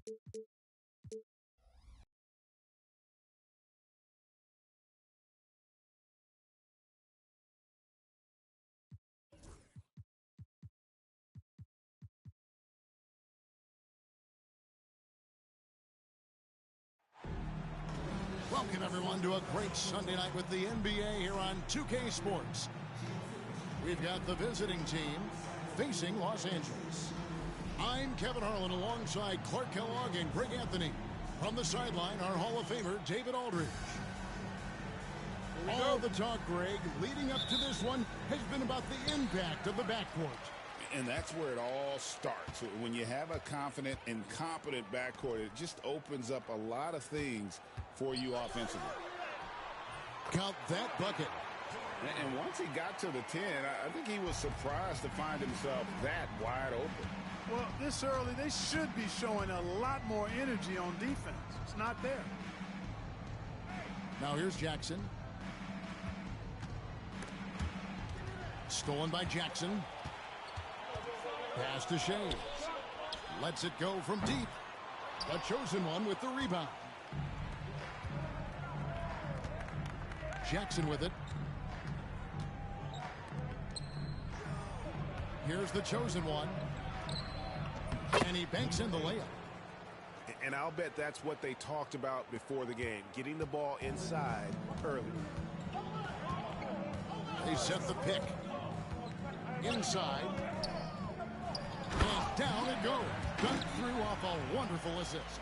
Welcome, everyone, to a great Sunday night with the NBA here on 2K Sports. We've got the visiting team facing Los Angeles. I'm Kevin Harlan alongside Clark Kellogg and Greg Anthony. From the sideline, our Hall of Famer, David Aldridge. All the talk, Greg, leading up to this one has been about the impact of the backcourt. And that's where it all starts. When you have a confident and competent backcourt, it just opens up a lot of things for you offensively. Count that bucket. And once he got to the 10, I think he was surprised to find himself that wide open. Well, this early, they should be showing a lot more energy on defense. It's not there. Now here's Jackson. Stolen by Jackson. Pass to Shea. Lets it go from deep. The chosen one with the rebound. Jackson with it. Here's the chosen one. And he banks in the layup. And I'll bet that's what they talked about before the game, getting the ball inside early. They set the pick. Inside. And down it goes. Dunked through off a wonderful assist.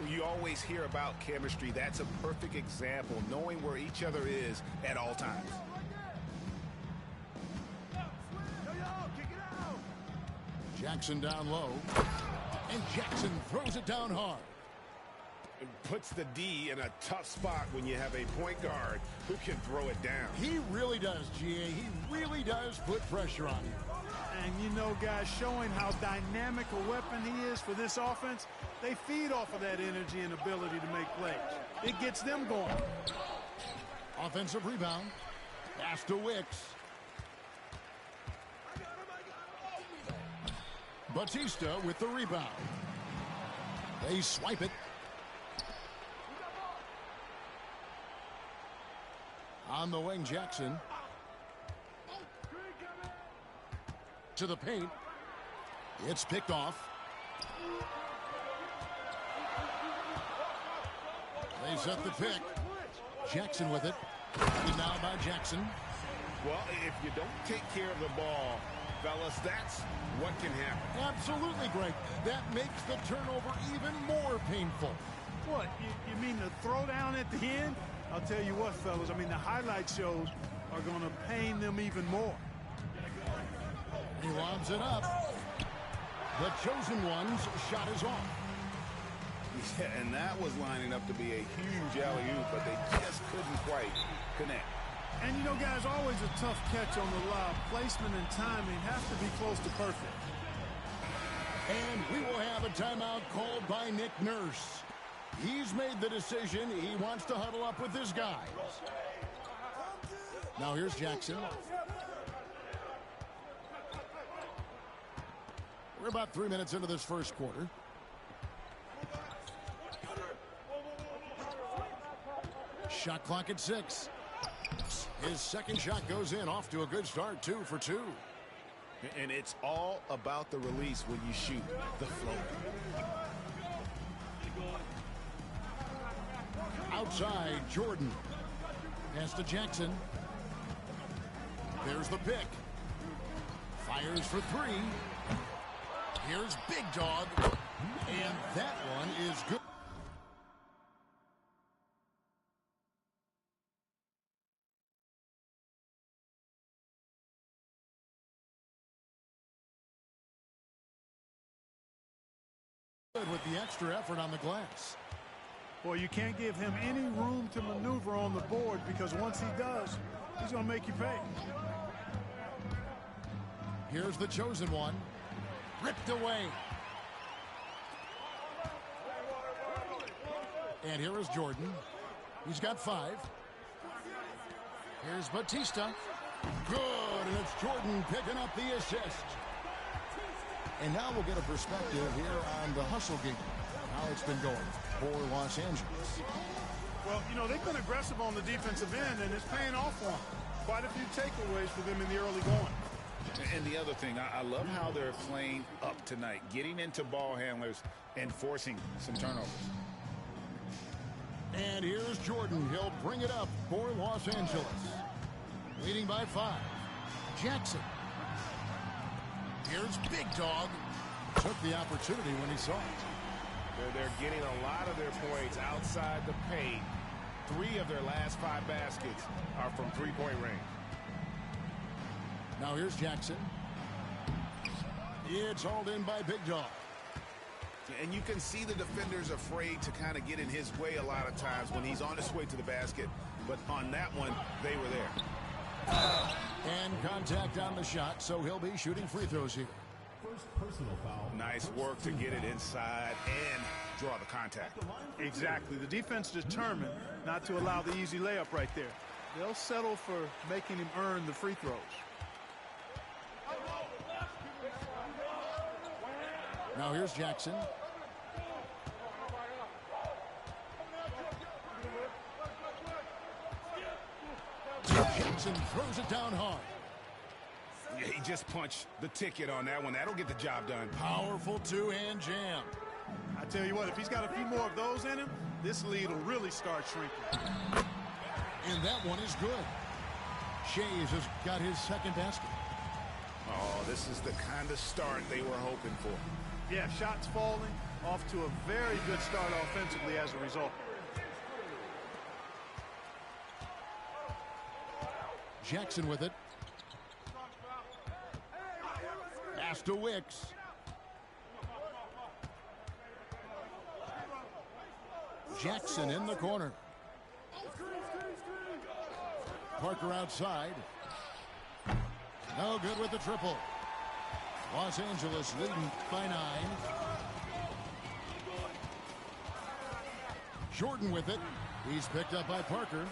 You always hear about chemistry. That's a perfect example, knowing where each other is at all times. Jackson down low. And Jackson throws it down hard. It puts the D in a tough spot when you have a point guard who can throw it down. He really does, GA. He really does put pressure on you. And you know, guys, showing how dynamic a weapon he is for this offense, they feed off of that energy and ability to make plays. It gets them going. Offensive rebound. Pass to Wicks. Batista with the rebound. They swipe it. On the wing, Jackson. To the paint. It's picked off. They set the pick. Jackson with it. And now by Jackson. Well, if you don't take care of the ball, fellas, that's what can happen. Absolutely, Greg. That makes the turnover even more painful. What, you mean the throwdown at the end? I'll tell you what, fellas, I mean, the highlight shows are going to pain them even more. He lobs it up. The chosen one's shot is off. Yeah, and that was lining up to be a huge alley-oop, but they just couldn't quite connect. And, you know, guys, always a tough catch on the lob. Placement and timing have to be close to perfect. And we will have a timeout called by Nick Nurse. He's made the decision. He wants to huddle up with his guys. Now here's Jackson. We're about 3 minutes into this first quarter. Shot clock at 6. His second shot goes in, off to a good start, 2 for 2. And it's all about the release when you shoot the float. Outside, Jordan. Pass to Jackson. There's the pick. Fires for 3. Here's Big Dog. And that one is good. With the extra effort on the glass. Boy, you can't give him any room to maneuver on the board, because once he does, he's going to make you pay. Here's the chosen one. Ripped away. And here is Jordan. He's got 5. Here's Batista. Good, and it's Jordan picking up the assist. And now we'll get a perspective here on the hustle game. how it's been going for Los Angeles. Well, you know, they've been aggressive on the defensive end, and it's paying off for them. Quite a few takeaways for them in the early going. And the other thing, I love how they're playing up tonight, getting into ball handlers and forcing some turnovers. And here's Jordan. He'll bring it up for Los Angeles. Leading by 5. Jackson. Here's Big Dog. Took the opportunity when he saw it. They're getting a lot of their points outside the paint. 3 of their last 5 baskets are from three-point range. Now here's Jackson. It's hauled in by Big Dog. And you can see the defenders afraid to kind of get in his way a lot of times when he's on his way to the basket. But on that one, they were there. And contact on the shot, so he'll be shooting free throws here. First personal foul. Nice work to get it inside and draw the contact. Exactly. The defense determined not to allow the easy layup right there. They'll settle for making him earn the free throws. Now here's Jackson. Jackson throws it down hard. Yeah, he just punched the ticket on that one. That'll get the job done. Powerful two-hand jam. I tell you what, if he's got a few more of those in him, this lead will really start shrinking. And that one is good. Shays has got his second basket. Oh, this is the kind of start they were hoping for. Yeah, shots falling, off to a very good start offensively as a result. Jackson with it. Pass to Wicks. Jackson in the corner. Parker outside. No good with the triple. Los Angeles leading by 9. Jordan with it. He's picked up by Parker.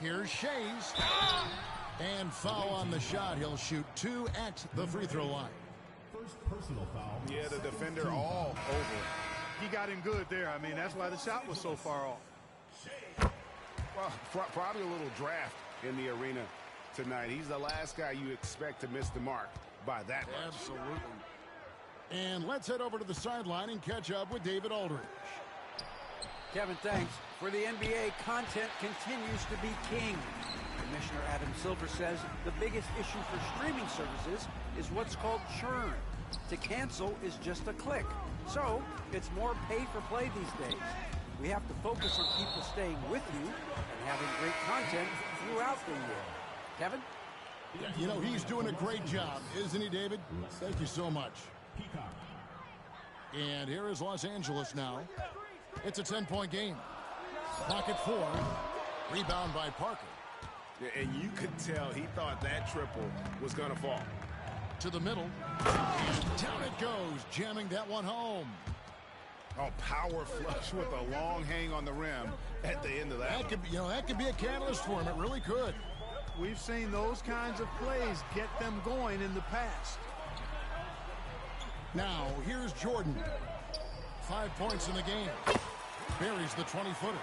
Here's Shays. And foul on the shot. He'll shoot 2 at the free throw line. First personal foul. Yeah, the defender all over. He got him good there. I mean, that's why the shot was so far off. Well, probably a little draft in the arena tonight. He's the last guy you expect to miss the mark by that much. Absolutely. And let's head over to the sideline and catch up with David Aldridge. Kevin, thanks. For the NBA, content continues to be king. Commissioner Adam Silver says the biggest issue for streaming services is what's called churn. To cancel is just a click. So it's more pay for play these days. We have to focus on people staying with you and having great content throughout the year. Kevin? You know, he's doing a great job, isn't he, David? Thank you so much. And here is Los Angeles now. It's a 10-point game. Pocket 4. Rebound by Parker. Yeah, and you could tell he thought that triple was going to fall. To the middle. And down it goes, jamming that one home. Oh, power flush with a long hang on the rim at the end of that. That could be, that could be a catalyst for him. It really could. We've seen those kinds of plays get them going in the past. Now, here's Jordan. 5 points in the game. Buries the 20-footer.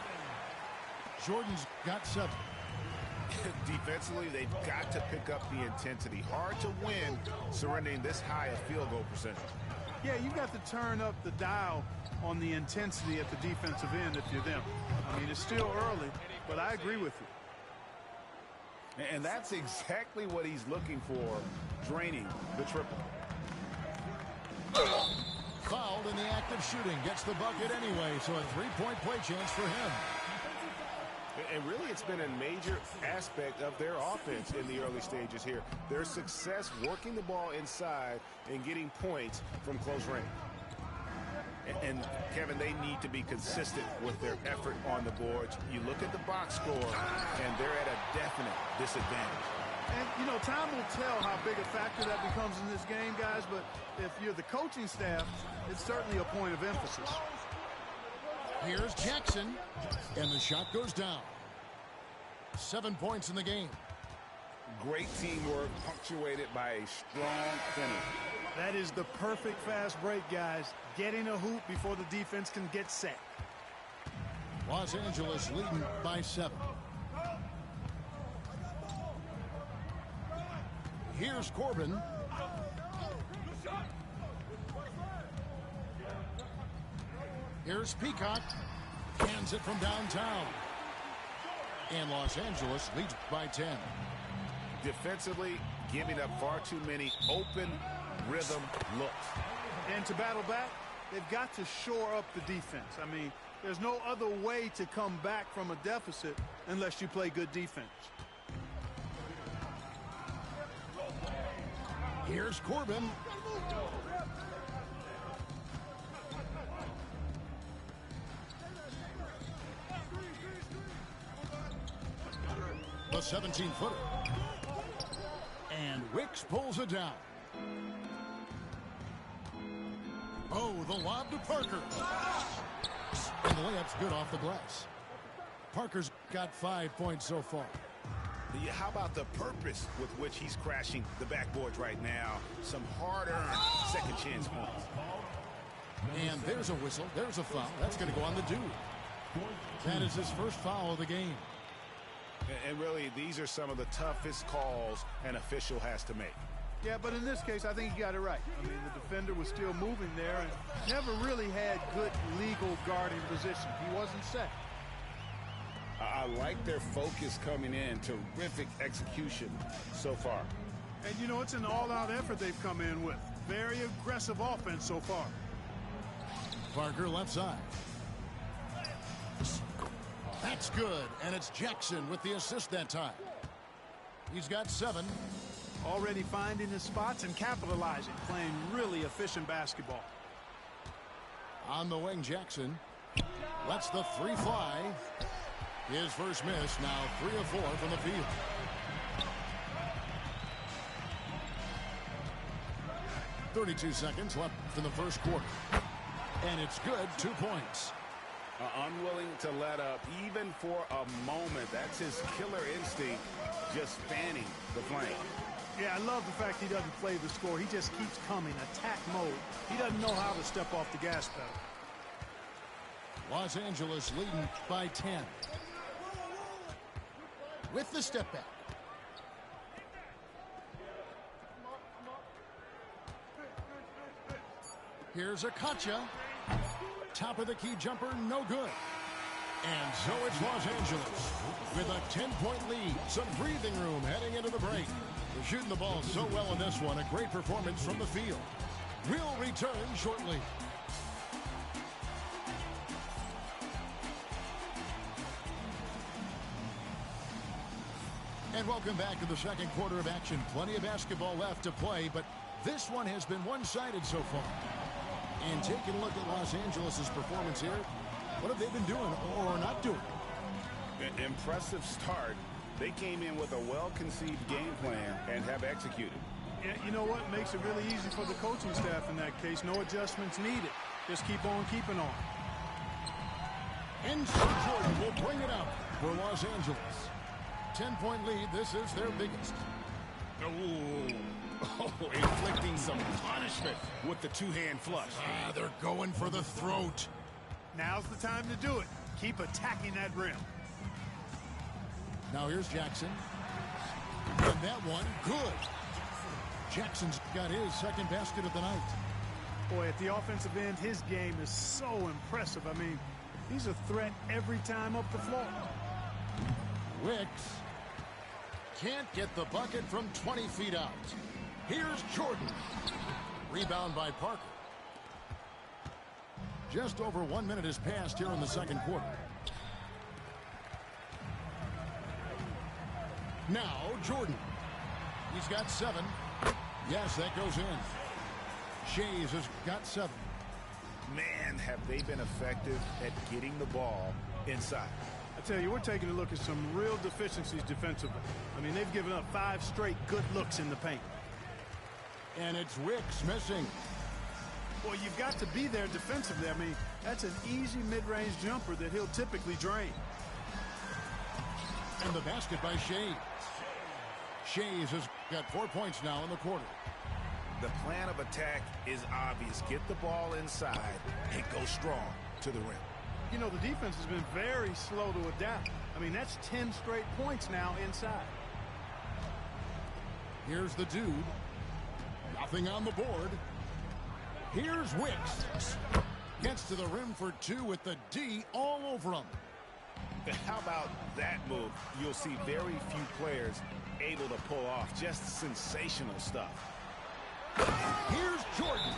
Jordan's got 7. Defensively, they've got to pick up the intensity. Hard to win surrendering this high a field goal percentage. Yeah, you've got to turn up the dial on the intensity at the defensive end if you're them. I mean, it's still early, but I agree with you. And that's exactly what he's looking for, draining the triple. Fouled in the act of shooting. Gets the bucket anyway, so a 3-point play chance for him. And really, it's been a major aspect of their offense in the early stages here. Their success working the ball inside and getting points from close range. And Kevin, they need to be consistent with their effort on the boards. You look at the box score, and they're at a definite disadvantage. And, you know, time will tell how big a factor that becomes in this game, guys, but if you're the coaching staff, it's certainly a point of emphasis. Here's Jackson, and the shot goes down. 7 points in the game. Great teamwork, punctuated by a strong finish. That is the perfect fast break, guys. Getting a hoop before the defense can get set. Los Angeles leading by 7. Here's Corbin. Here's Peacock. Hands it from downtown. And Los Angeles leads by 10. Defensively, giving up far too many open rhythm looks. And to battle back, they've got to shore up the defense. I mean, there's no other way to come back from a deficit unless you play good defense. Here's Corbin. The 17-footer. And Wicks pulls it down. Oh, the lob to Parker. And the layup's good off the glass. Parker's got 5 points so far. Yeah, how about the purpose with which he's crashing the backboards right now? Some hard-earned second chance points. And there's a whistle. There's a foul. That's going to go on the dude. That is his first foul of the game. And really, these are some of the toughest calls an official has to make. Yeah, but in this case, I think he got it right. I mean, the defender was still moving there and never really had good legal guarding position. He wasn't set. I like their focus coming in. Terrific execution so far. And, you know, it's an all-out effort they've come in with. Very aggressive offense so far. Parker left side. That's good, and it's Jackson with the assist that time. He's got 7. Already finding his spots and capitalizing, playing really efficient basketball. On the wing, Jackson lets the 3 fly. His first miss, now 3 of 4 from the field. .32 seconds left in the first quarter. And it's good, 2 points. Unwilling to let up even for a moment. That's his killer instinct, just fanning the flame. Yeah, I love the fact he doesn't play the score. He just keeps coming, attack mode. He doesn't know how to step off the gas pedal. Los Angeles leading by 10. With the step back. Here's Akacha. Top of the key jumper, no good. And so it's Los Angeles with a 10-point lead. Some breathing room heading into the break. They're shooting the ball so well in this one. A great performance from the field. We'll return shortly. And welcome back to the second quarter of action. Plenty of basketball left to play, but this one has been one-sided so far. And taking a look at Los Angeles' performance here, what have they been doing or not doing? Impressive start. They came in with a well-conceived game plan and have executed. Yeah, you know what? Makes it really easy for the coaching staff in that case. No adjustments needed. Just keep on keeping on. And Sir Jordan will bring it out for Los Angeles. 10-point lead. This is their biggest. Oh, inflicting some punishment with the two-hand flush. They're going for the throat. Now's the time to do it. Keep attacking that rim. Now here's Jackson. And that one, good. Jackson's got his second basket of the night. Boy, at the offensive end, his game is so impressive. I mean, he's a threat every time up the floor. Wicks can't get the bucket from 20 feet out. Here's Jordan. Rebound by Parker. Just over 1 minute has passed here in the second quarter. Now Jordan. He's got 7. Yes, that goes in. Shays has got 7. Man, have they been effective at getting the ball inside. I tell you, we're taking a look at some real deficiencies defensively. I mean, they've given up 5 straight good looks in the paint. And it's Wicks missing. Well, you've got to be there defensively. I mean, that's an easy mid-range jumper that he'll typically drain. And the basket by Shays. Shays has got 4 points now in the quarter. The plan of attack is obvious. Get the ball inside and go strong to the rim. You know, the defense has been very slow to adapt. I mean, that's 10 straight points now inside. Here's the dude. Nothing on the board. Here's Wicks. Gets to the rim for two with the D all over him. How about that move? You'll see very few players able to pull off just sensational stuff. Here's Jordan.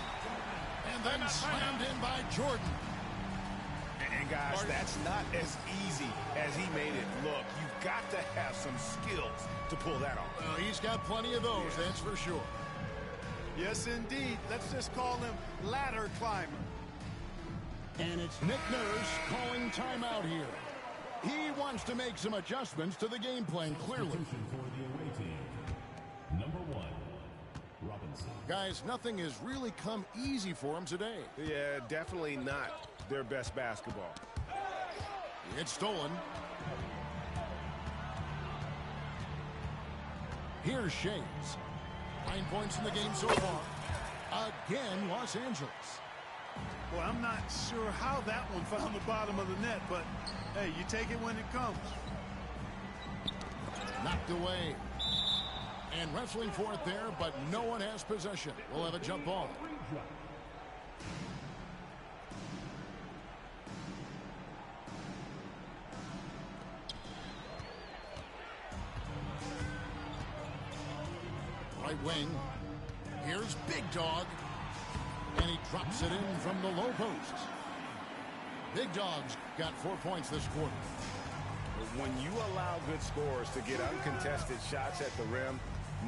And then slammed in by Jordan. And guys, that's not as easy as he made it look. You've got to have some skills to pull that off. Well, he's got plenty of those, that's for sure. Yes, indeed. Let's just call him ladder climber. And it's Nick Nurse calling timeout here. He wants to make some adjustments to the game plan, clearly. Substitution for the away team. Number 1, Robinson. Guys, nothing has really come easy for him today. Yeah, definitely not their best basketball. It's stolen. Here's Shays. 9 points in the game so far. Again, Los Angeles. Well, I'm not sure how that one found the bottom of the net, but hey, you take it when it comes. Knocked away. And wrestling for it there, but no one has possession. We'll have a jump ball. Right wing. Here's Big Dog. And he drops it in from the low post. Big Dog's got 4 points this quarter. When you allow good scorers to get uncontested shots at the rim,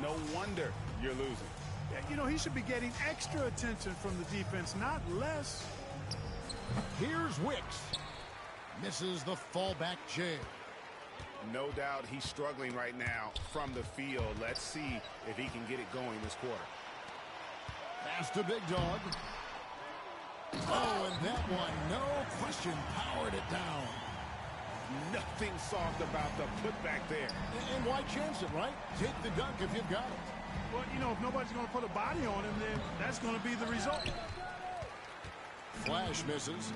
no wonder you're losing. Yeah, you know, he should be getting extra attention from the defense, not less. Here's Wicks. Misses the fallback jab. No doubt he's struggling right now from the field. Let's see if he can get it going this quarter. Pass to Big Dog. Oh, and that one, no question, powered it down. Nothing soft about the putback there. And why chance it, right? Take the dunk if you've got it. Well, you know, if nobody's going to put a body on him, then that's going to be the result. Flash misses.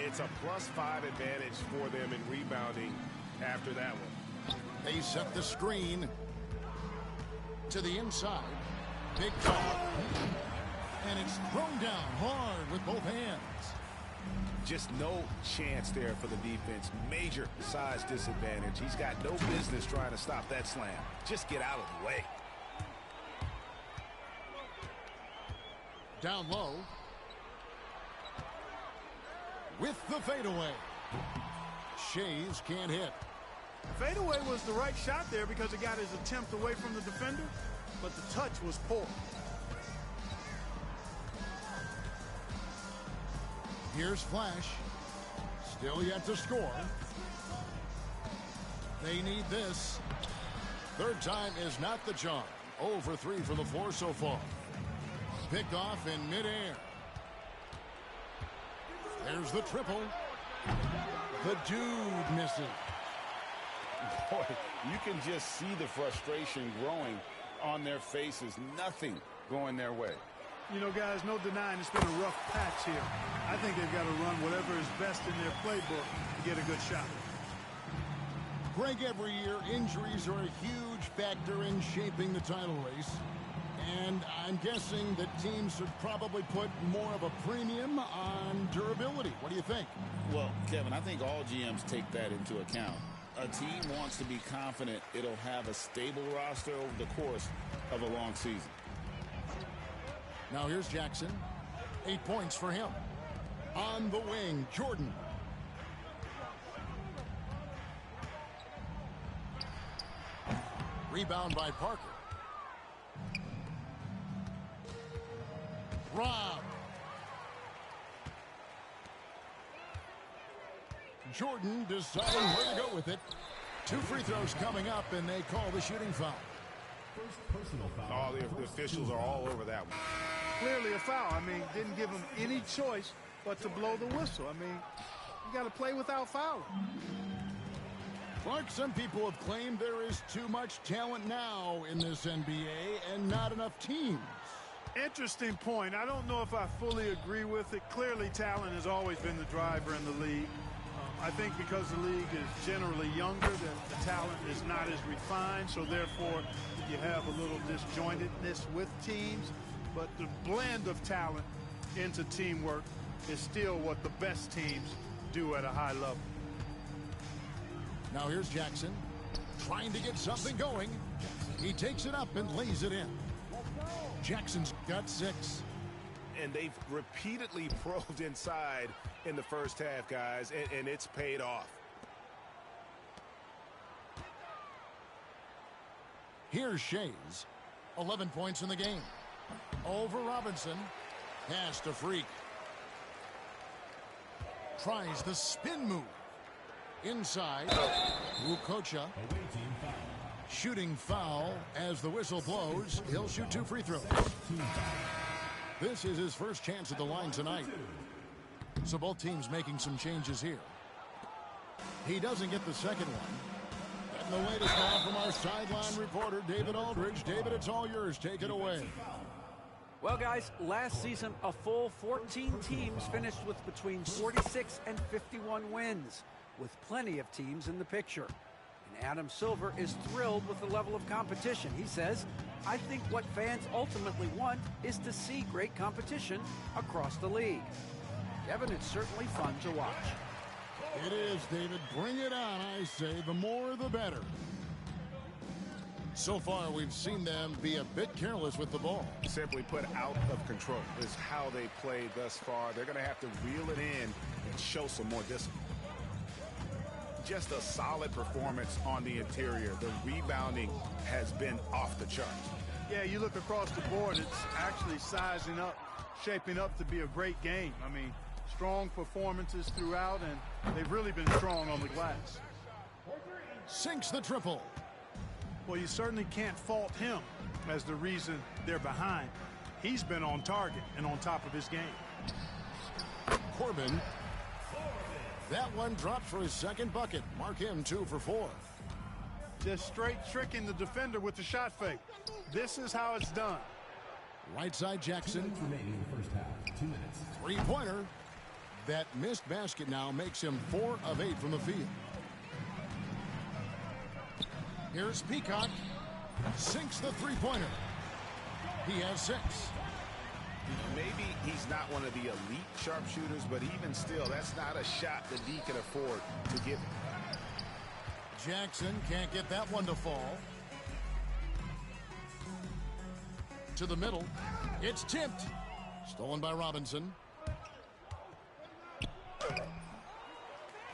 It's a +5 advantage for them in rebounding after that one. They set the screen to the inside. Big Dog. And it's thrown down hard with both hands. Just no chance there for the defense. Major size disadvantage. He's got no business trying to stop that slam. Just get out of the way. Down low. With the fadeaway. Shays can't hit. Fadeaway was the right shot there because it got his attempt away from the defender, but the touch was poor. Here's Flash. Still yet to score. They need this. Third time is not the charm. 0 for 3 from the floor so far. Picked off in midair. There's the triple. The dude misses. Boy, you can just see the frustration growing on their faces. Nothing going their way. You know, guys, no denying it's been a rough patch here. I think they've got to run whatever is best in their playbook to get a good shot. Greg, every year, injuries are a huge factor in shaping the title race. And I'm guessing that teams should probably put more of a premium on durability. What do you think? Well, Kevin, I think all GMs take that into account. A team wants to be confident it'll have a stable roster over the course of a long season. Now here's Jackson. 8 points for him. On the wing, Jordan. Rebound by Parker. Rob. Jordan deciding where to go with it. 2 free throws coming up, and they call the shooting foul. First personal foul. Oh, the officials are all over that one. Clearly a foul. I mean, didn't give him any choice but to blow the whistle. I mean, you got to play without fouling. Clark, some people have claimed there is too much talent now in this NBA and not enough teams. Interesting point. I don't know if I fully agree with it. Clearly, talent has always been the driver in the league. I think because the league is generally younger, that the talent is not as refined, so therefore you have a little disjointedness with teams. But the blend of talent into teamwork is still what the best teams do at a high level. Now here's Jackson trying to get something going. He takes it up and lays it in. Jackson's got 6. And they've repeatedly probed inside in the first half, guys, and it's paid off. Here's Shays. 11 points in the game. Over Robinson. Pass to Freak. Tries the spin move. Inside. Wukocha. Shooting foul as the whistle blows. He'll shoot 2 free throws. This is his first chance at the line tonight. So both teams making some changes here. He doesn't get the second one. And the latest now from our sideline reporter, David Aldridge. David, it's all yours. Take it away. Well, guys, last season, a full 14 teams finished with between 46 and 51 wins, with plenty of teams in the picture. And Adam Silver is thrilled with the level of competition. He says, I think what fans ultimately want is to see great competition across the league. Kevin, it's certainly fun to watch. It is, David. Bring it on, I say. The more, the better. So far, we've seen them be a bit careless with the ball. Simply put, out of control is how they played thus far. They're going to have to reel it in and show some more discipline. Just a solid performance on the interior. The rebounding has been off the charts. Yeah, you look across the board, it's actually sizing up, shaping up to be a great game. I mean, strong performances throughout, and they've really been strong on the glass. Sinks the triple. Well, you certainly can't fault him as the reason they're behind. He's been on target and on top of his game. Corbin. That one dropped for his second bucket. Mark him 2 for 4. Just straight tricking the defender with the shot fake. This is how it's done. Right side Jackson. 2 minutes remaining in the first half. 2 minutes. Three-pointer. That missed basket now makes him 4 of 8 from the field. Here's Peacock. Sinks the three-pointer. He has 6. Maybe he's not one of the elite sharpshooters, but even still, that's not a shot that he can afford to give him. Jackson can't get that one to fall. To the middle. It's tipped. Stolen by Robinson.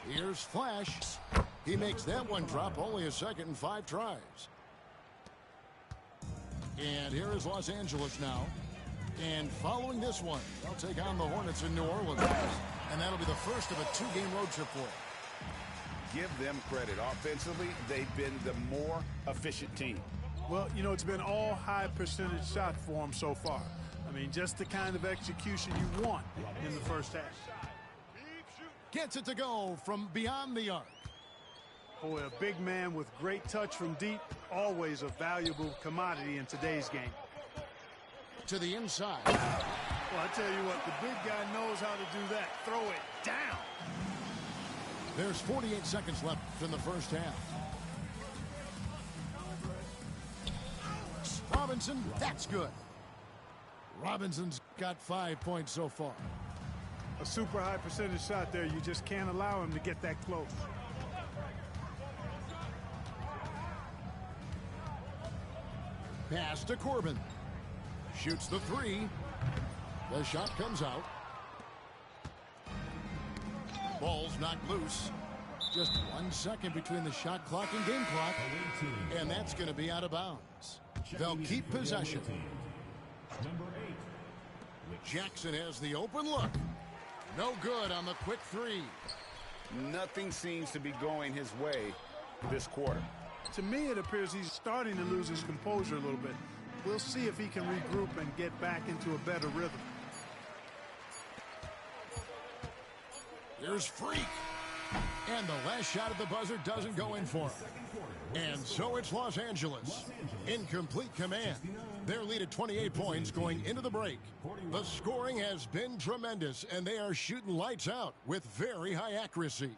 Here's Flash. He makes that one drop, only a second and 5 tries. And here is Los Angeles now. And following this one, they'll take on the Hornets in New Orleans. And that'll be the first of a 2-game road trip for them. Give them credit. Offensively, they've been the more efficient team. Well, you know, it's been all high percentage shot for them so far. I mean, just the kind of execution you want in the first half. Gets it to go from beyond the arc. Boy, a big man with great touch from deep, always a valuable commodity in today's game. To the inside. Well, I tell you what, the big guy knows how to do that. Throw it down. There's 48 seconds left in the first half. Robinson, that's good. Robinson's got 5 points so far. A super high percentage shot there. You just can't allow him to get that close. Pass to Corbin. Shoots the 3. The shot comes out. Ball's knocked loose. Just 1 second between the shot clock and game clock. And that's going to be out of bounds. They'll keep possession. Jackson has the open look. No good on the quick 3. Nothing seems to be going his way this quarter. To me, it appears he's starting to lose his composure a little bit. We'll see if he can regroup and get back into a better rhythm. Here's Freak. And the last shot at the buzzer doesn't go in for him. And so it's Los Angeles in complete command. Their lead at 28 points going into the break. The scoring has been tremendous, and they are shooting lights out with very high accuracy.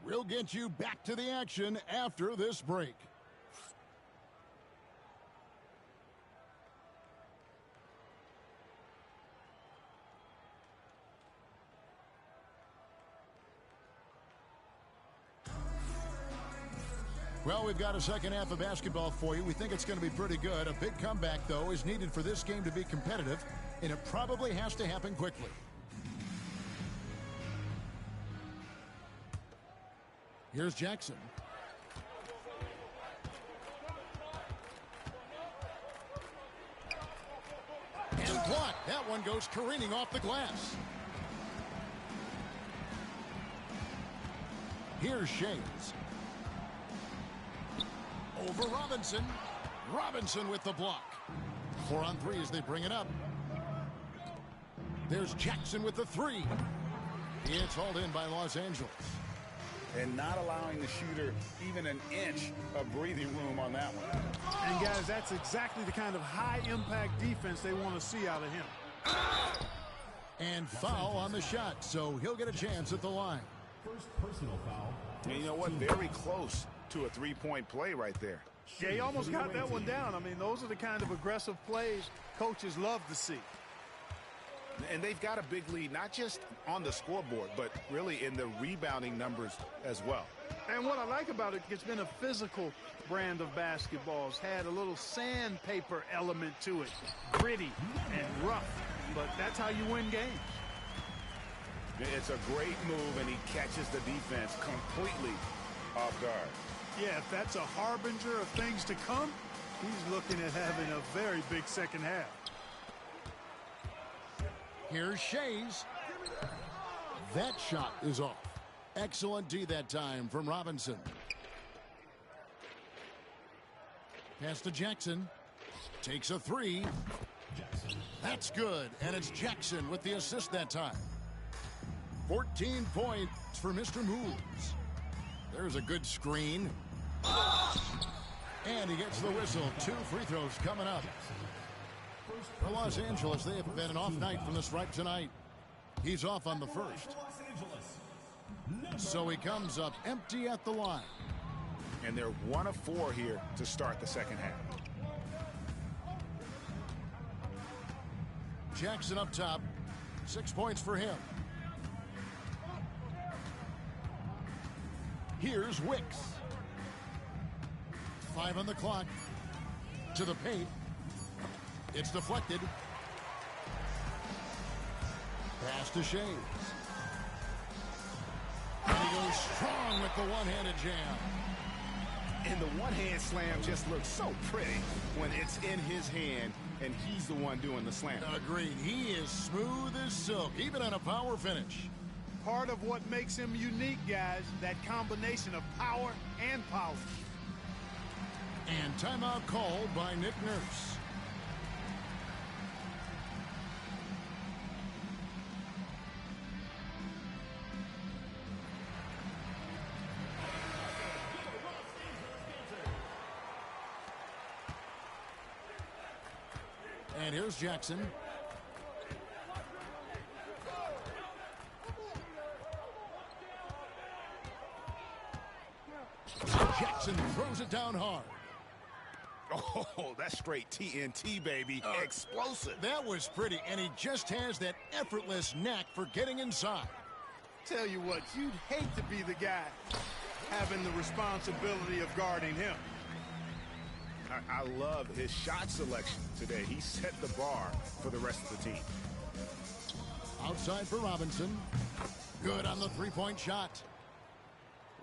We'll get you back to the action after this break. Well, we've got a second half of basketball for you. We think it's going to be pretty good. A big comeback, though, is needed for this game to be competitive, and it probably has to happen quickly. Here's Jackson. And blocked. That one goes careening off the glass. Here's Shays. Over Robinson. Robinson with the block. 4 on 3 as they bring it up. There's Jackson with the 3. It's hauled in by Los Angeles. And not allowing the shooter even an inch of breathing room on that one. And guys, that's exactly the kind of high-impact defense they want to see out of him. And foul on the shot, so he'll get a chance at the line. First personal foul. And you know what? Very close to a three-point play right there. Yeah, he almost got that one down. I mean, those are the kind of aggressive plays coaches love to see. And they've got a big lead, not just on the scoreboard, but really in the rebounding numbers as well. And what I like about it, it's been a physical brand of basketball. It's had a little sandpaper element to it, gritty and rough, but that's how you win games. It's a great move, and he catches the defense completely off guard. Yeah, if that's a harbinger of things to come, he's looking at having a very big second half. Here's Shays. That shot is off. Excellent D that time from Robinson. Pass to Jackson. Takes a 3. That's good, and it's Jackson with the assist that time. 14 points for Mr. Moves. There's a good screen. And he gets the whistle. 2 free throws coming up. For Los Angeles, they have been an off night from the stripe tonight. He's off on the first. So he comes up empty at the line. And they're 1 of 4 here to start the second half. Jackson up top. 6 points for him. Here's Wicks. 5 on the clock. To the paint. It's deflected. Pass to Shays. And he goes strong with the one-handed jam. And the one-hand slam just looks so pretty when it's in his hand and he's the one doing the slam. Agreed. He is smooth as silk, even on a power finish. Part of what makes him unique, guys, that combination of power and polish. And timeout called by Nick Nurse. And here's Jackson. Jackson throws it down hard. Oh, that's straight TNT, baby. Explosive. That was pretty, and he just has that effortless knack for getting inside. Tell you what, you'd hate to be the guy having the responsibility of guarding him. I love his shot selection today. He set the bar for the rest of the team. Outside for Robinson. Good on the three-point shot.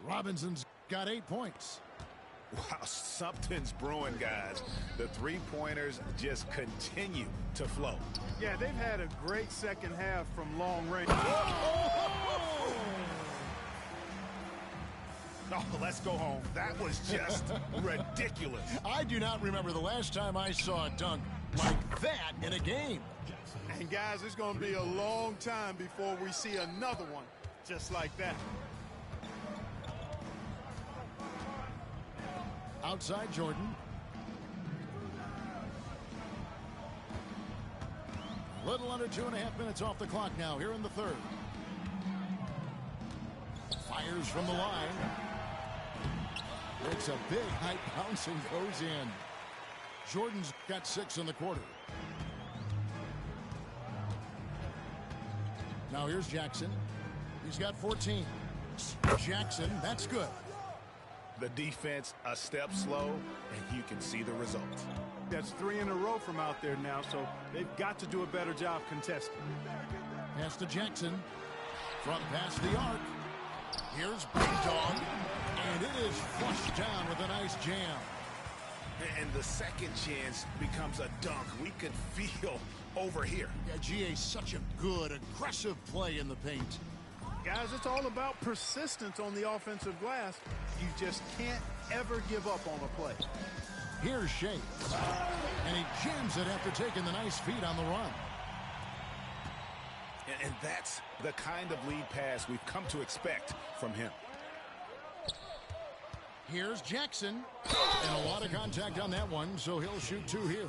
Robinson's got 8 points. Wow, something's brewing, guys. The three-pointers just continue to flow. Yeah, they've had a great second half from long range. Oh, let's go home. That was just ridiculous. I do not remember the last time I saw a dunk like that in a game. And guys, it's going to be a long time before we see another one just like that. Outside Jordan. Little under 2.5 minutes off the clock now here in the third. Fires from the line. It's a big high bounce and goes in. Jordan's got 6 in the quarter. Now here's Jackson. He's got 14. Jackson, that's good. The defense a step slow, and you can see the result. That's 3 in a row from out there now, so they've got to do a better job contesting. Pass to Jackson. Front pass the arc. Here's Big Dog. And it is flushed down with a nice jam. And the second chance becomes a dunk. We could feel over here. Yeah, GA, such a good, aggressive play in the paint. Guys, it's all about persistence on the offensive glass. You just can't ever give up on a play. Here's Shea. And he jams it after taking the nice feed on the run. And that's the kind of lead pass we've come to expect from him. Here's Jackson. And a lot of contact on that one, so he'll shoot 2 here.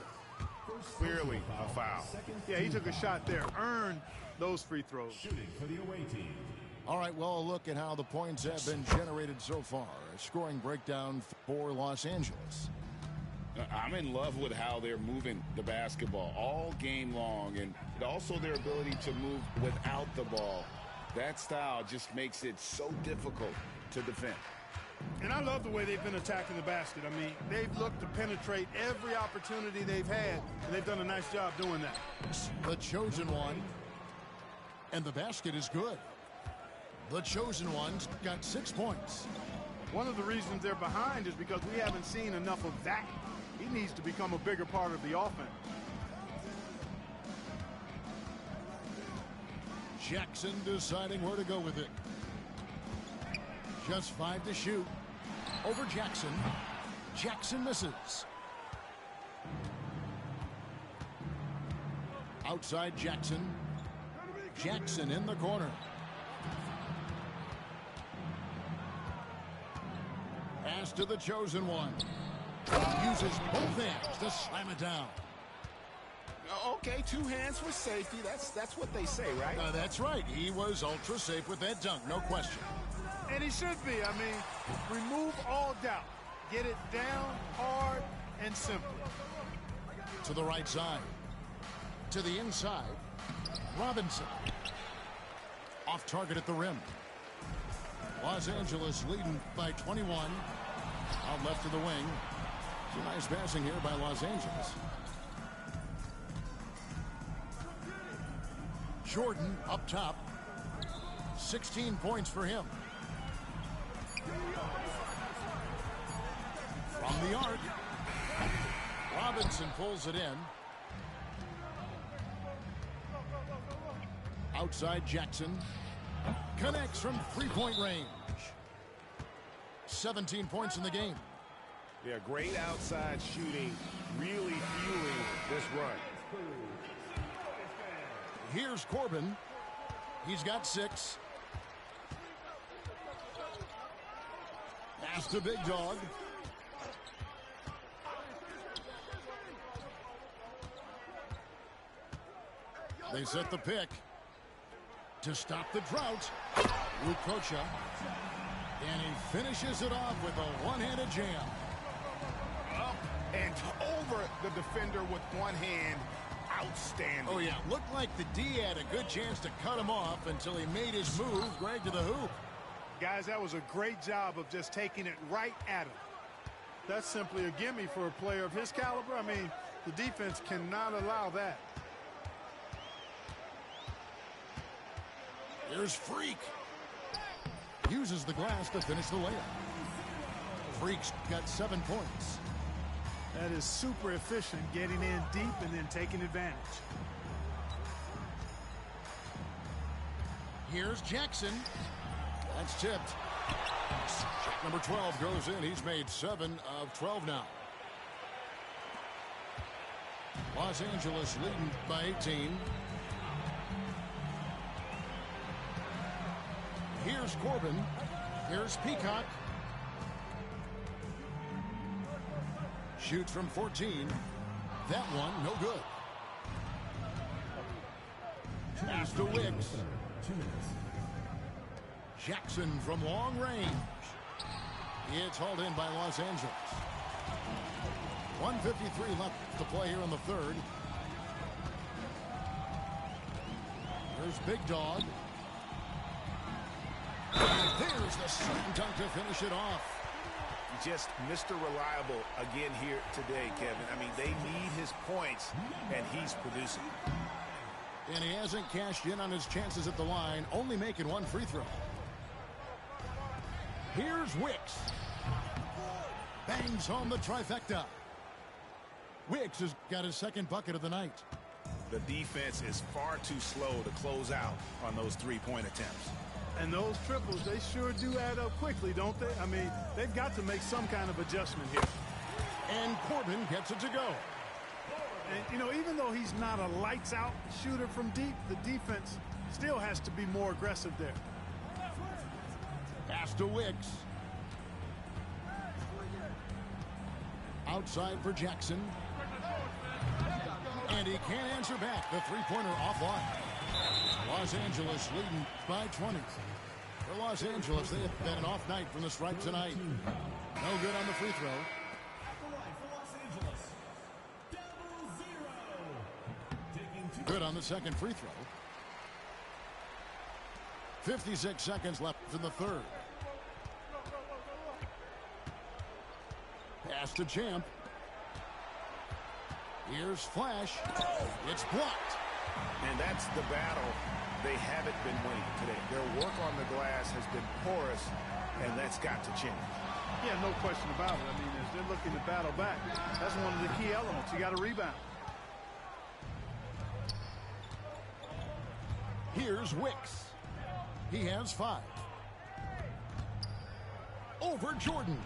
Clearly a foul. Yeah, he took a shot there, earned those free throws. Shooting for the away team. All right, well, a look at how the points have been generated so far. A scoring breakdown for Los Angeles. I'm in love with how they're moving the basketball all game long, and also their ability to move without the ball. That style just makes it so difficult to defend. And I love the way they've been attacking the basket. I mean, they've looked to penetrate every opportunity they've had, and they've done a nice job doing that. The chosen one. And the basket is good. The chosen one's got 6 points. One of the reasons they're behind is because we haven't seen enough of that. He needs to become a bigger part of the offense. Jackson deciding where to go with it. Just 5 to shoot. Over Jackson. Jackson misses. Outside Jackson. Jackson in the corner. Pass to the chosen one. Uses both hands to slam it down. Okay, 2 hands for safety. That's what they say, right? That's right. He was ultra safe with that dunk, no question. And he should be. I mean, remove all doubt. Get it down hard and simple. To the right side. To the inside. Robinson. Off target at the rim. Los Angeles leading by 21. Out left to the wing. Some nice passing here by Los Angeles. Jordan up top. 16 points for him. From the arc. Robinson pulls it in. Outside Jackson. Connects from 3-point range. 17 points in the game. Yeah, great outside shooting, really fueling this run. Here's Corbin. He's got 6. Pass to Big Dog. They set the pick to stop the drought. Rupert. And he finishes it off with a one-handed jam. Up and over the defender with one hand. Outstanding. Oh, yeah. Looked like the D had a good chance to cut him off until he made his move right to the hoop. Guys, that was a great job of just taking it right at him. That's simply a gimme for a player of his caliber. I mean, the defense cannot allow that. Here's Freak. Uses the glass to finish the layup. Freak's got 7 points. That is super efficient, getting in deep and then taking advantage. Here's Jackson. That's tipped. Number 12 goes in. He's made 7 of 12 now. Los Angeles leading by 18. Here's Corbin. Here's Peacock. Shoots from 14. That one, no good. Pass to Wicks. Jackson from long range. It's hauled in by Los Angeles. 1:53 left to play here in the third. Here's Big Dog. And there's the slam dunk to finish it off. Just Mr. Reliable again here today, Kevin. I mean, they need his points, and he's producing. And he hasn't cashed in on his chances at the line, only making one free throw. Here's Wicks. Bangs home the trifecta. Wicks has got his second bucket of the night. The defense is far too slow to close out on those three-point attempts. And those triples, they sure do add up quickly, don't they? I mean, they've got to make some kind of adjustment here. And Corbin gets it to go. And, you know, even though he's not a lights-out shooter from deep, the defense still has to be more aggressive there. Pass to Wicks. Outside for Jackson. And he can't answer back. The three-pointer offline. Los Angeles leading by 20. For Los Angeles, they have had an off night from the stripe tonight. No good on the free throw. Good on the second free throw. 56 seconds left in the third. Pass to Champ. Here's Flash. It's blocked. And that's the battle they haven't been winning today. Their work on the glass has been porous, and that's got to change. Yeah, no question about it. I mean, as they're looking to battle back, that's one of the key elements. You got to rebound. Here's Wicks. He has 5. Over Jordan.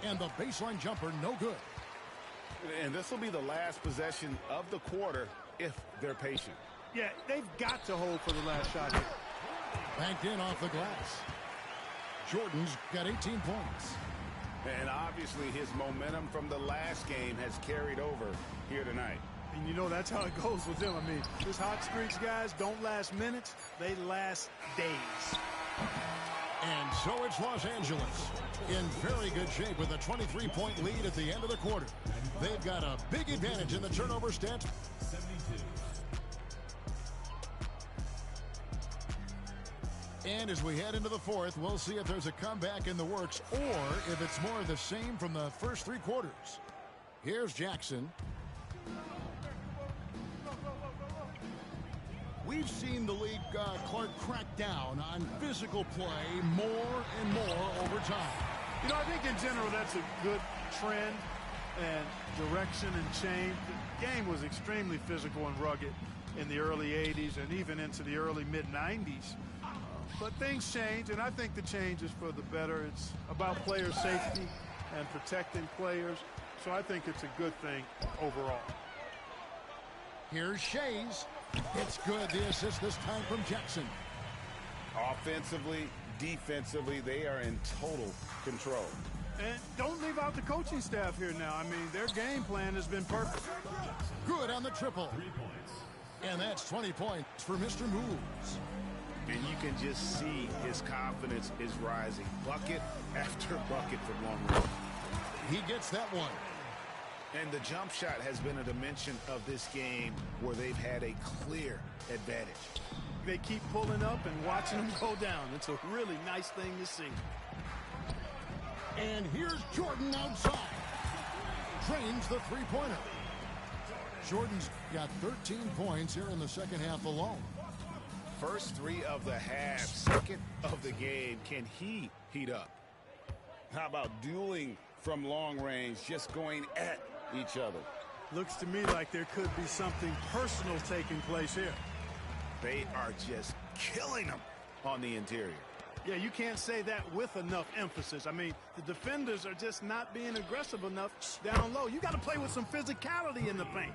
And the baseline jumper, no good. And this will be the last possession of the quarter if they're patient. Yeah, they've got to hold for the last shot here. Banked in off the glass. Jordan's got 18 points. And obviously his momentum from the last game has carried over here tonight. And you know that's how it goes with them. I mean, these hot streaks, guys, don't last minutes. They last days. And so it's Los Angeles in very good shape with a 23-point lead at the end of the quarter. They've got a big advantage in the turnover stats. 72. And as we head into the fourth, we'll see if there's a comeback in the works or if it's more of the same from the first 3 quarters. Here's Jackson. We've seen the league, Clark, crack down on physical play more and more over time. You know, I think in general that's a good trend and direction and change. The game was extremely physical and rugged in the early 80s and even into the early mid-90s. But things change, and I think the change is for the better. It's about player safety and protecting players, so I think it's a good thing overall. Here's Shays. It's good. The assist this time from Jackson. Offensively, defensively, they are in total control. And don't leave out the coaching staff here now. I mean, their game plan has been perfect. Good on the triple. 3 points. And that's 20 points for Mr. Moves. And you can just see his confidence is rising. Bucket after bucket from long range. He gets that one. And the jump shot has been a dimension of this game where they've had a clear advantage. They keep pulling up and watching them go down. It's a really nice thing to see. And here's Jordan outside. Drains the three-pointer. Jordan's got 13 points here in the second half alone. First 3 of the half, second of the game. Can he heat up? How about dueling from long range, just going at each other? Looks to me like there could be something personal taking place here. They are just killing them on the interior. Yeah, you can't say that with enough emphasis. I mean, the defenders are just not being aggressive enough down low. You got to play with some physicality in the paint.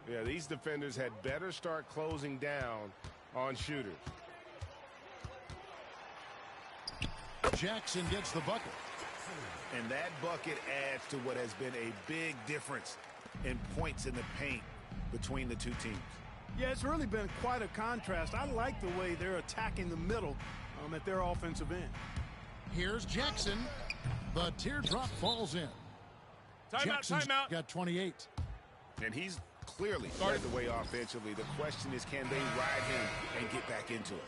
Yeah, these defenders had better start closing down on shooters. Jackson gets the bucket. And that bucket adds to what has been a big difference in points in the paint between the two teams. Yeah, it's really been quite a contrast. I like the way they're attacking the middle at their offensive end. Here's Jackson. The teardrop falls in. Jackson's got 28. And he's clearly led the way offensively. The question is, can they ride him and get back into it?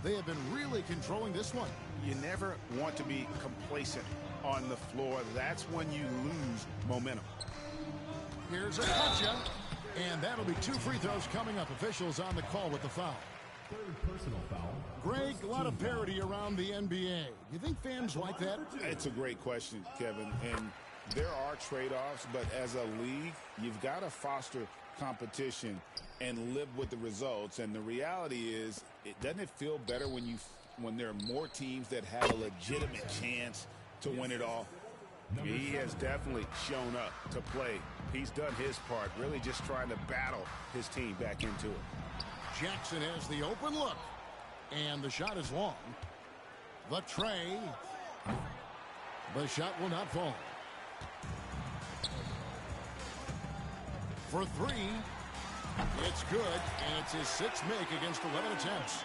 They have been really controlling this one. You never want to be complacent on the floor. That's when you lose momentum. Here's a gotcha, and that'll be 2 free throws coming up. Officials on the call with the foul. Third personal foul. Greg, a lot of parity around the NBA. You think fans like that? It's a great question, Kevin, and there are trade-offs, but as a league, you've got to foster competition and live with the results. And the reality is, doesn't it feel better when there are more teams that have a legitimate chance to win it all? He has definitely shown up to play. He's done his part, really just trying to battle his team back into it. Jackson has the open look, and the shot is long. The tray. The shot will not fall. For 3. It's good, and it's his 6th make against 11 attempts.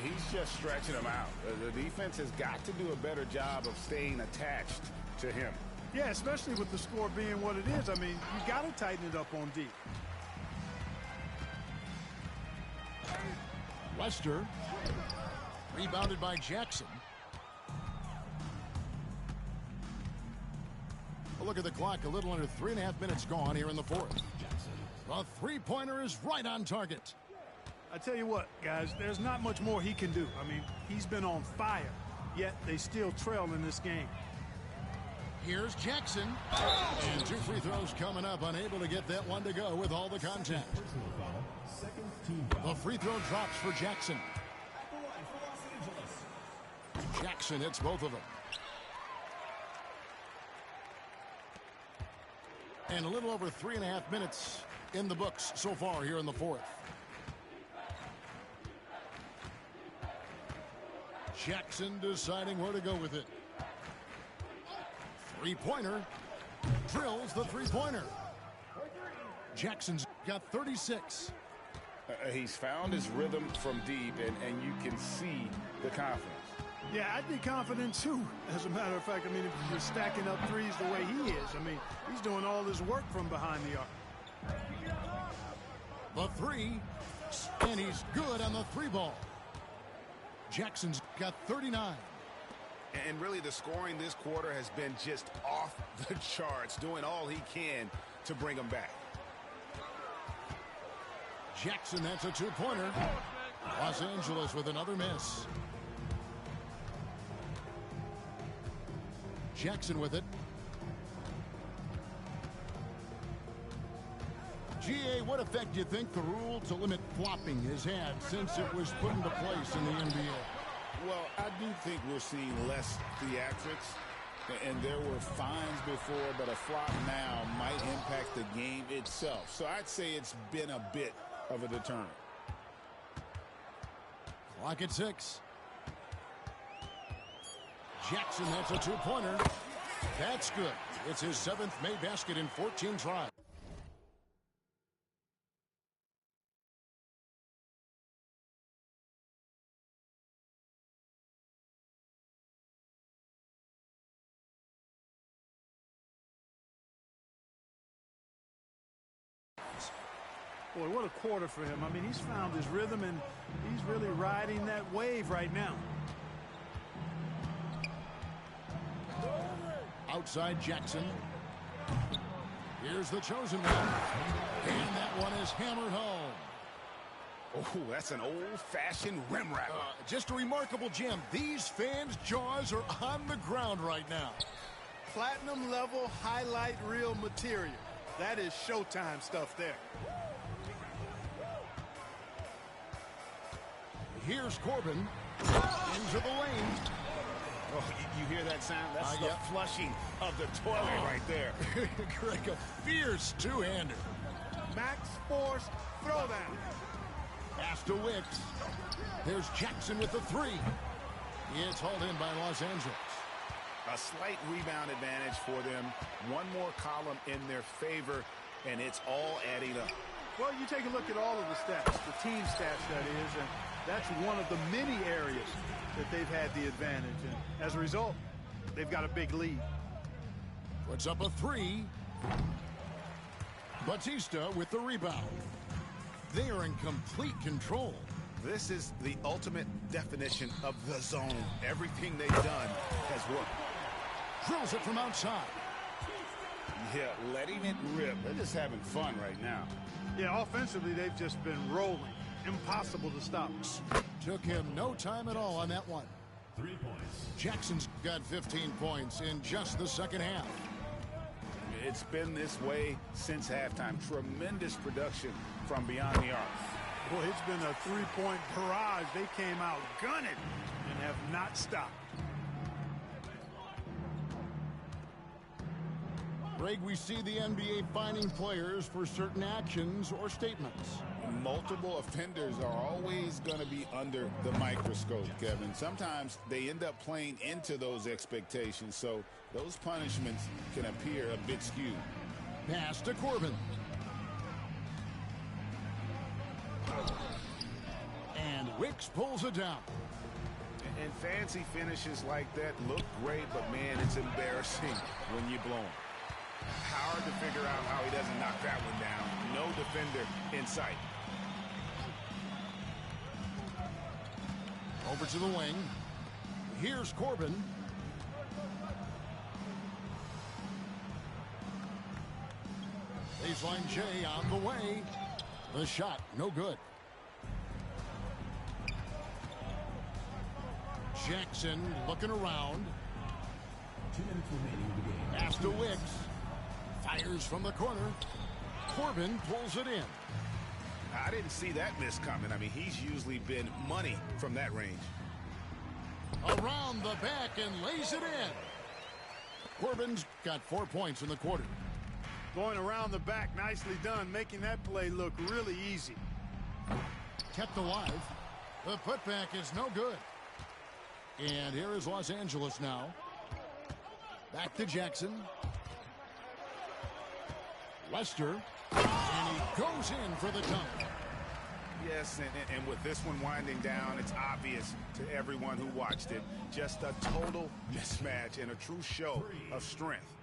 He's just stretching them out. The defense has got to do a better job of staying attached to him. Yeah, especially with the score being what it is. I mean, you got to tighten it up on D. Lester, rebounded by Jackson. A look at the clock, a little under 3.5 minutes gone here in the 4th. The three-pointer is right on target. I tell you what, guys, there's not much more he can do. I mean, he's been on fire, yet they still trail in this game. Here's Jackson. And 2 free throws coming up, unable to get that one to go with all the contact. The free throw drops for Jackson. Jackson hits both of them. And a little over 3.5 minutes in the books so far here in the 4th. Jackson deciding where to go with it. Three-pointer. Drills the three-pointer. Jackson's got 36. He's found his rhythm from deep, and you can see the confidence. Yeah, I'd be confident too. As a matter of fact, I mean, if you're stacking up threes the way he is, I mean, he's doing all his work from behind the arc. The 3, and he's good on the 3-ball. Jackson's got 39. And really, the scoring this quarter has been just off the charts, doing all he can to bring them back. Jackson, that's a 2-pointer. Los Angeles with another miss. Jackson with it. GA, what effect do you think the rule to limit flopping has had since it was put into place in the NBA? Well, I do think we're seeing less theatrics, and there were fines before, but a flop now might impact the game itself. So I'd say it's been a bit of a deterrent. Clock at 6. Jackson, that's a 2-pointer. That's good. It's his 7th made basket in 14 tries. Boy, what a quarter for him. I mean, he's found his rhythm, and he's really riding that wave right now. Outside Jackson. Here's the chosen one. And that one is hammered home. Oh, that's an old-fashioned rim wrap. Just a remarkable gem. These fans' jaws are on the ground right now. Platinum level highlight reel material. That is Showtime stuff there. Here's Corbin into the lane. Oh, you hear that sound? That's the flushing of the toilet right there. Greg, a fierce two-hander. Max Force throwdown. Pass to Wicks. There's Jackson with the three. It's hauled in by Los Angeles. A slight rebound advantage for them. One more column in their favor, and it's all adding up. Well, you take a look at all of the stats, the team stats, that is, and that's one of the many areas that they've had the advantage. And as a result, they've got a big lead. Puts up a three. Batista with the rebound. They are in complete control. This is the ultimate definition of the zone. Everything they've done has worked. Drills it from outside. Yeah, letting it rip. They're just having fun right now. Yeah, offensively, they've just been rolling. Impossible to stop. Took him no time at all on that one. 3 points. Jackson's got 15 points in just the second half. It's been this way since halftime. Tremendous production from beyond the arc. Well, it's been a three-point barrage. They came out gunning and have not stopped. Greg, we see the NBA fining players for certain actions or statements. Multiple offenders are always going to be under the microscope, Kevin. Sometimes they end up playing into those expectations, so those punishments can appear a bit skewed. Pass to Corbin. And Wicks pulls it down. And fancy finishes like that look great, but man, it's embarrassing when you blow them. Hard to figure out how he doesn't knock that one down. No defender in sight. Over to the wing. Here's Corbin. Baseline J on the way. The shot, no good. Jackson looking around. 2 minutes remaining in the game. Pass to Wicks. Fires from the corner. Corbin pulls it in. I didn't see that miss coming. I mean, he's usually been money from that range. Around the back and lays it in. Corbin's got 4 points in the quarter. Going around the back, nicely done, making that play look really easy. Kept alive. The putback is no good. And here is Los Angeles now. Back to Jackson. Lester. And he goes in for the dunk. Yes, and with this one winding down, it's obvious to everyone who watched it. Just a total mismatch and a true show of strength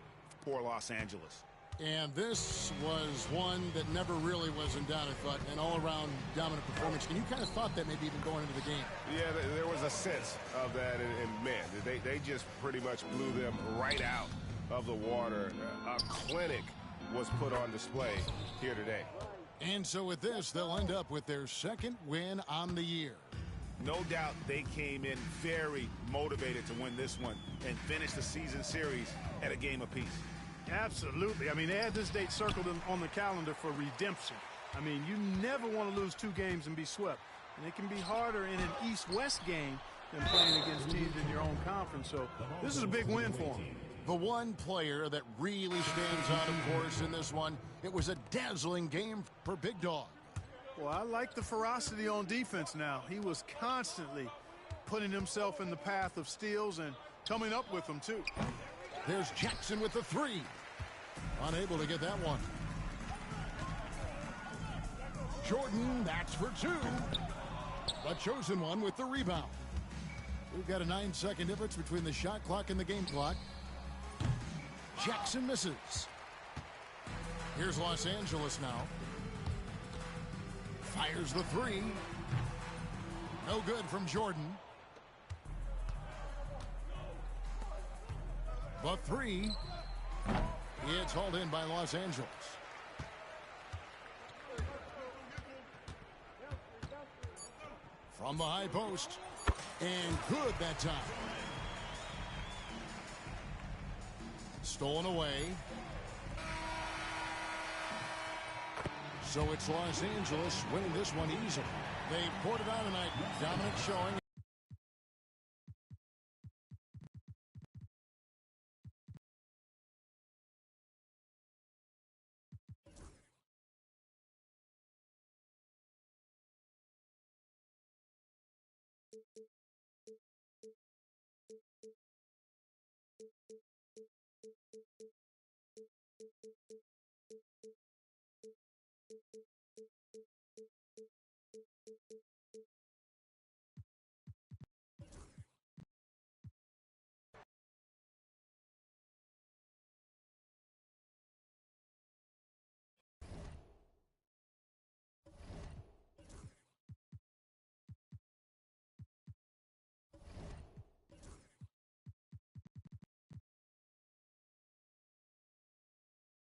for Los Angeles. And this was one that never really was in doubt, I thought, an all-around dominant performance. And you kind of thought that maybe even going into the game. Yeah, there was a sense of that, and man, they just pretty much blew them right out of the water. A clinic was put on display here today. And so with this, they'll end up with their second win on the year. No doubt they came in very motivated to win this one and finish the season series at a game apiece. Absolutely. I mean, they had this date circled on the calendar for redemption. I mean, you never want to lose 2 games and be swept. And it can be harder in an East-West game than playing against teams in your own conference. So this is a big win for them. The one player that really stands out, of course, in this one, it was a dazzling game for Big Dog. Well, I like the ferocity on defense now. He was constantly putting himself in the path of steals and coming up with them, too. There's Jackson with the three. Unable to get that one. Jordan, that's for 2. The chosen one with the rebound. We've got a 9-second difference between the shot clock and the game clock. Jackson misses. Here's Los Angeles now. Fires the 3. No good from Jordan. The 3. It's hauled in by Los Angeles. From the high post. And good that time. Stolen away. So it's Los Angeles winning this one easily. They poured it on tonight. Dominant showing.